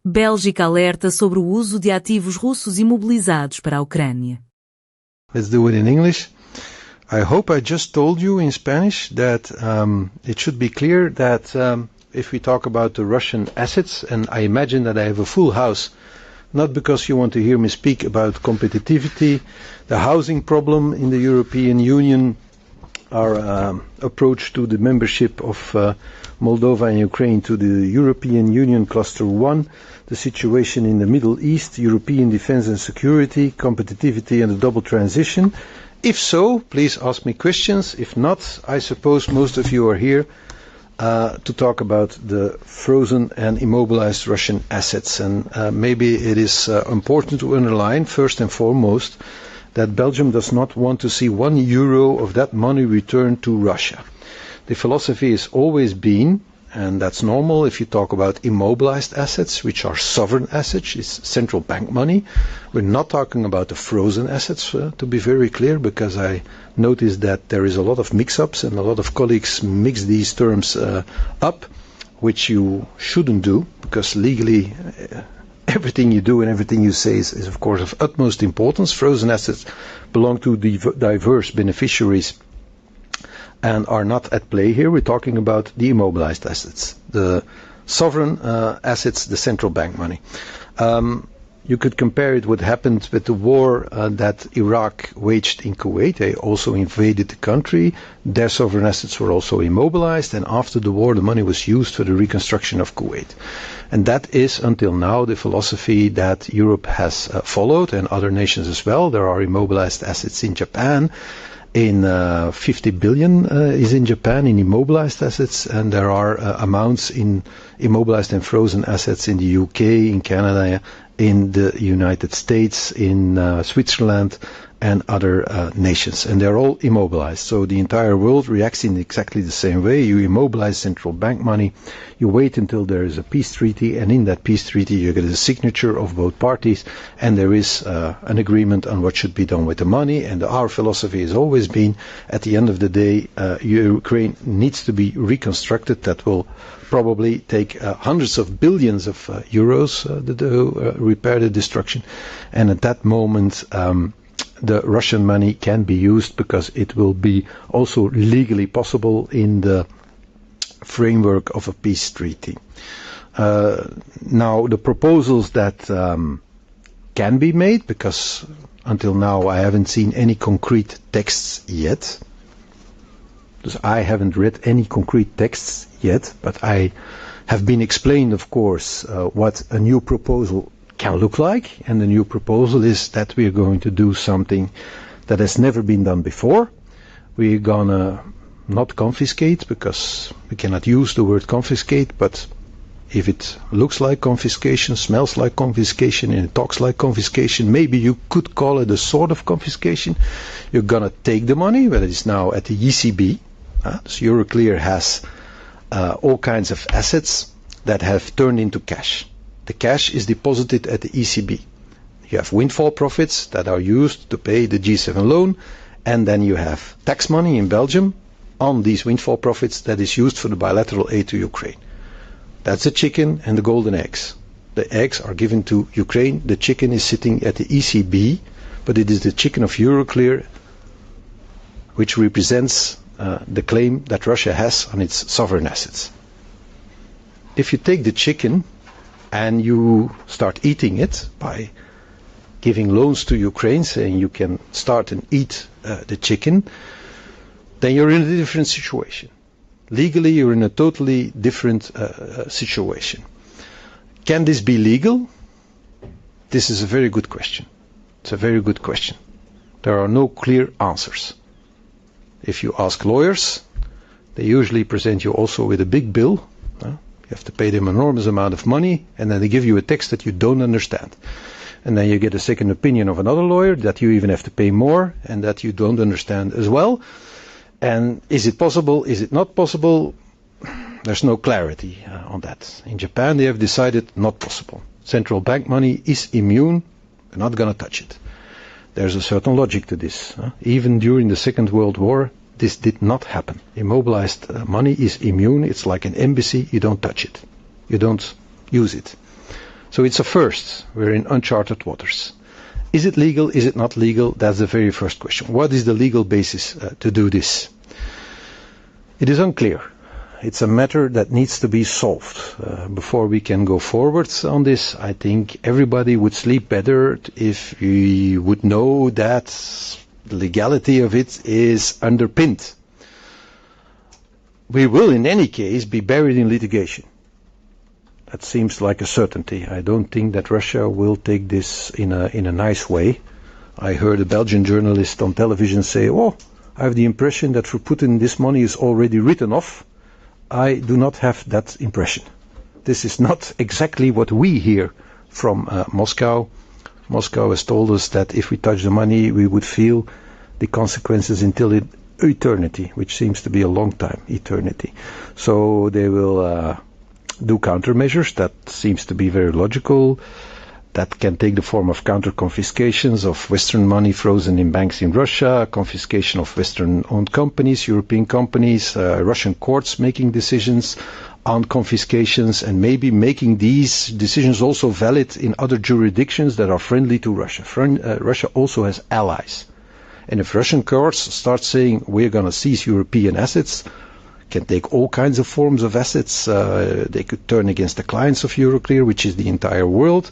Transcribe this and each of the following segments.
Bélgica Alerta sobre o uso de ativos russos imobilizados para a Ucrânia. Let's do it in English. I hope I just told you in Spanish that it should be clear that if we talk about the Russian assets, and I imagine that I have a full house, not because you want to hear me speak about competitivity, the housing problem in the European Union, our approach to the membership of Moldova and Ukraine to the European Union Cluster 1, the situation in the Middle East, European defense and security, competitivity and the double transition. If so, please ask me questions. If not, I suppose most of you are here to talk about the frozen and immobilized Russian assets. And maybe it is important to underline, first and foremost, that Belgium does not want to see €1 of that money returned to Russia. The philosophy has always been, and that's normal if you talk about immobilized assets, which are sovereign assets, it's central bank money. We're not talking about the frozen assets, to be very clear, because I noticed that there is a lot of mix-ups and a lot of colleagues mix these terms up, which you shouldn't do, because legally everything you do and everything you say is of course of utmost importance. Frozen assets belong to diverse beneficiaries and are not at play here. We're talking about the immobilized assets, the sovereign assets, the central bank money. You could compare it what happened with the war that Iraq waged in Kuwait. They also invaded the country. Their sovereign assets were also immobilized, and after the war the money was used for the reconstruction of Kuwait. And that is until now the philosophy that Europe has followed, and other nations as well. There are immobilized assets in Japan. 50 billion is in Japan in immobilized assets, and there are amounts in immobilized and frozen assets in the UK, in Canada, in the United States, in Switzerland and other nations, and they're all immobilized. So the entire world reacts in exactly the same way. You immobilize central bank money, you wait until there is a peace treaty, and in that peace treaty you get a signature of both parties, and there is an agreement on what should be done with the money. And our philosophy has always been, at the end of the day, Ukraine needs to be reconstructed. That will probably take hundreds of billions of euros to repair the destruction, and at that moment the Russian money can be used because it will be also legally possible in the framework of a peace treaty. Now the proposals that can be made, because until now I haven't seen any concrete texts yet, because I haven't read any concrete texts yet, but I have been explained, of course, what a new proposal can look like, and the new proposal is that we are going to do something that has never been done before. We're gonna not confiscate, because we cannot use the word confiscate, but if it looks like confiscation, smells like confiscation, and it talks like confiscation, maybe you could call it a sort of confiscation. You're gonna take the money, but it is now at the ECB. So Euroclear has all kinds of assets that have turned into cash. The cash is deposited at the ECB. You have windfall profits that are used to pay the G7 loan, and then you have tax money in Belgium on these windfall profits that is used for the bilateral aid to Ukraine. That's the chicken and the golden eggs. The eggs are given to Ukraine. The chicken is sitting at the ECB, but it is the chicken of Euroclear which represents the claim that Russia has on its sovereign assets. If you take the chicken and you start eating it by giving loans to Ukraine, saying you can start and eat the chicken, then you're in a different situation. Legally, you're in a totally different situation. Can this be legal? This is a very good question. It's a very good question. There are no clear answers. If you ask lawyers, they usually present you also with a big bill. You have to pay them an enormous amount of money, and then they give you a text that you don't understand. And then you get a second opinion of another lawyer that you even have to pay more, and that you don't understand as well. And is it possible? Is it not possible? There's no clarity on that. In Japan, they have decided not possible. Central bank money is immune. We're not going to touch it. There's a certain logic to this. Even during the Second World War, this did not happen. Immobilized money is immune. It's like an embassy. You don't touch it. You don't use it. So it's a first. We're in uncharted waters. Is it legal? Is it not legal? That's the very first question. What is the legal basis to do this? It is unclear. It's a matter that needs to be solved. Before we can go forward on this, I think everybody would sleep better if we would know that the legality of it is underpinned. We will, in any case, be buried in litigation. That seems like a certainty. I don't think that Russia will take this in a nice way. I heard a Belgian journalist on television say, "Oh, I have the impression that for Putin this money is already written off." I do not have that impression. This is not exactly what we hear from Moscow. Moscow has told us that if we touch the money, we would feel the consequences until eternity, which seems to be a long time, eternity. So they will do countermeasures. That seems to be very logical. That can take the form of counter-confiscations of Western money frozen in banks in Russia, confiscation of Western-owned companies, European companies, Russian courts making decisions on confiscations, and maybe making these decisions also valid in other jurisdictions that are friendly to Russia. Russia also has allies. And if Russian courts start saying, we're going to seize European assets, can take all kinds of forms of assets. They could turn against the clients of Euroclear, which is the entire world,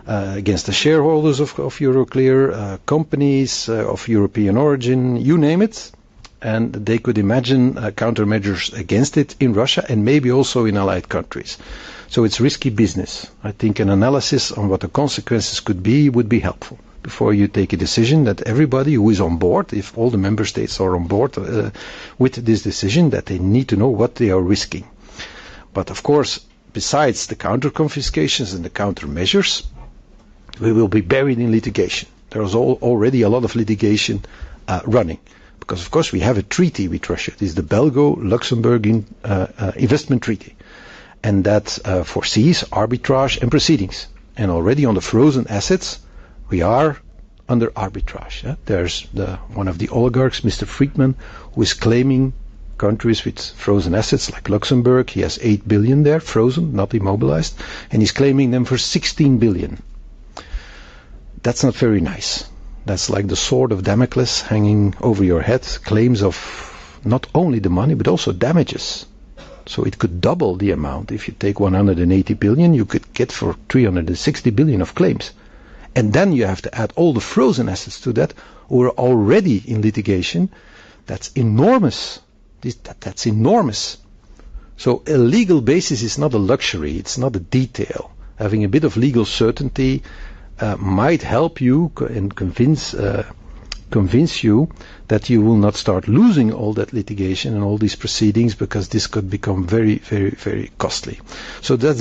against the shareholders of Euroclear, companies of European origin, you name it. And they could imagine countermeasures against it in Russia and maybe also in allied countries. So it's risky business. I think an analysis on what the consequences could be would be helpful before you take a decision, that everybody who is on board, if all the member states are on board with this decision, that they need to know what they are risking. But of course, besides the counter-confiscations and the countermeasures, we will be buried in litigation. There is already a lot of litigation running. Because of course we have a treaty with Russia. It is the Belgo-Luxemburgian investment treaty. And that foresees arbitrage and proceedings. And already on the frozen assets, we are under arbitrage. There's one of the oligarchs, Mr. Friedman, who is claiming countries with frozen assets like Luxembourg. He has 8 billion there, frozen, not immobilized, and he's claiming them for 16 billion. That's not very nice. That's like the sword of Damocles hanging over your head, claims of not only the money, but also damages. So it could double the amount. If you take 180 billion, you could get for 360 billion of claims. And then you have to add all the frozen assets to that, who are already in litigation. That's enormous. That's enormous. So a legal basis is not a luxury. It's not a detail. Having a bit of legal certainty might help you and convince you that you will not start losing all that litigation and all these proceedings, because this could become very, very, very costly. So that's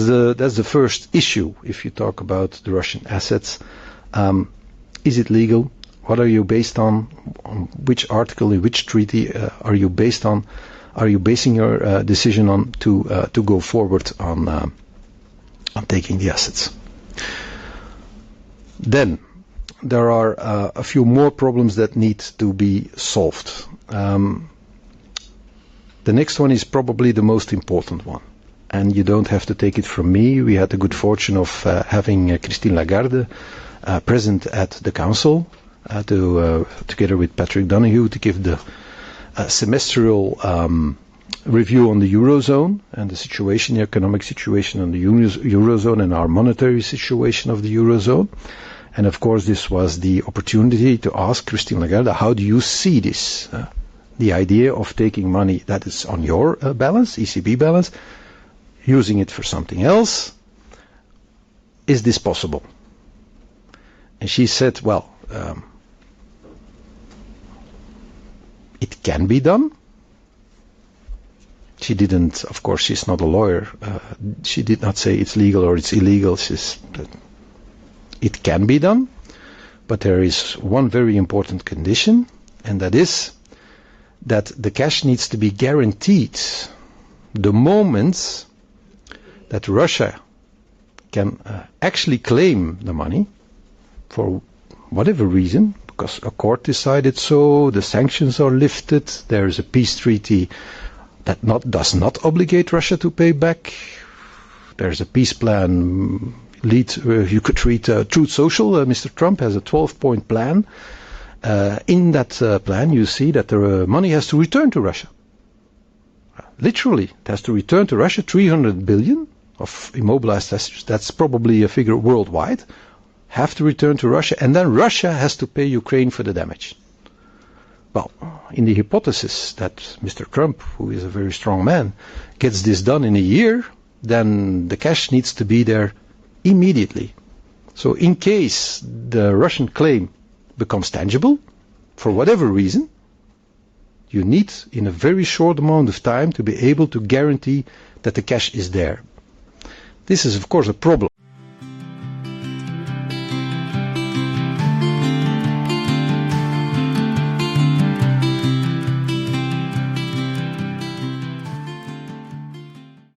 the first issue. If you talk about the Russian assets, is it legal? What are you based on? On which article in which treaty are you based on? Are you basing your decision on to go forward on taking the assets? Then there are a few more problems that need to be solved. The next one is probably the most important one, and you don't have to take it from me. We had the good fortune of having Christine Lagarde present at the Council together with Patrick Donoghue to give the semestral review on the Eurozone and the situation, the economic situation on the Eurozone and our monetary situation of the Eurozone. And of course this was the opportunity to ask Christine Lagarde, how do you see this? The idea of taking money that is on your balance, ECB balance, using it for something else, is this possible? And she said, well, it can be done. She didn't, of course, she's not a lawyer. She did not say it's legal or it's illegal. She said, it can be done, but there is one very important condition, and that is that the cash needs to be guaranteed. The moment that Russia can actually claim the money for whatever reason, because a court decided so, the sanctions are lifted, there is a peace treaty that does not obligate Russia to pay back, there's a peace plan you could read Truth Social. Mr. Trump has a 12-point plan. In that plan, you see that the money has to return to Russia. Literally, it has to return to Russia 300 billion of immobilized assets. That's probably a figure worldwide. Have to return to Russia, and then Russia has to pay Ukraine for the damage. Well, in the hypothesis that Mr. Trump, who is a very strong man, gets this done in a year, then the cash needs to be there immediately. So in case the Russian claim becomes tangible, for whatever reason, you need in a very short amount of time to be able to guarantee that the cash is there. This is of course a problem.